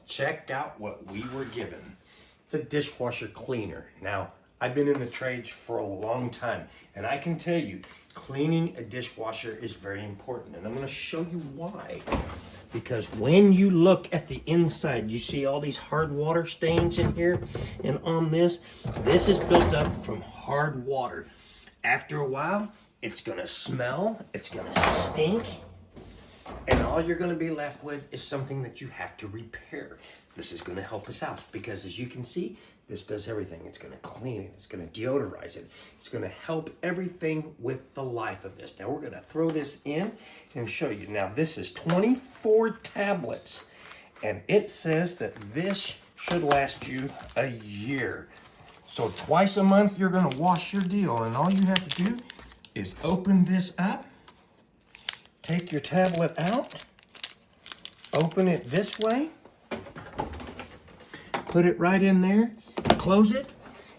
check out what we were given. It's a dishwasher cleaner. Now, I've been in the trades for a long time, and I can tell you, cleaning a dishwasher is very important, and I'm gonna show you why. Because when you look at the inside, you see all these hard water stains in here, and on this is built up from hard water. After a while, it's gonna smell, it's gonna stink, and all you're gonna be left with is something that you have to repair. This is gonna help us out because as you can see, this does everything. It's gonna clean it, it's gonna deodorize it, it's gonna help everything with the life of this. Now we're gonna throw this in and show you. Now this is 24 tablets, and it says that this should last you a year. So twice a month you're gonna wash your deal, and all you have to do is open this up, take your tablet out, open it this way, put it right in there, close it,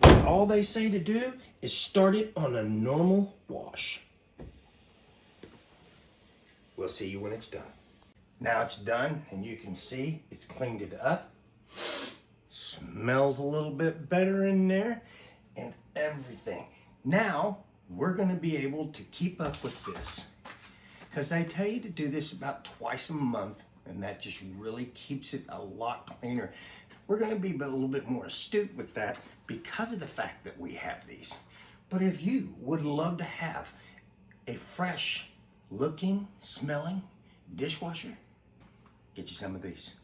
and all they say to do is start it on a normal wash. We'll see you when it's done. Now it's done, and you can see it's cleaned it up. Smells a little bit better in there, and everything. Now, we're gonna be able to keep up with this, because they tell you to do this about twice a month, and that just really keeps it a lot cleaner. We're going to be a little bit more astute with that because of the fact that we have these. But if you would love to have a fresh looking, smelling dishwasher, get you some of these.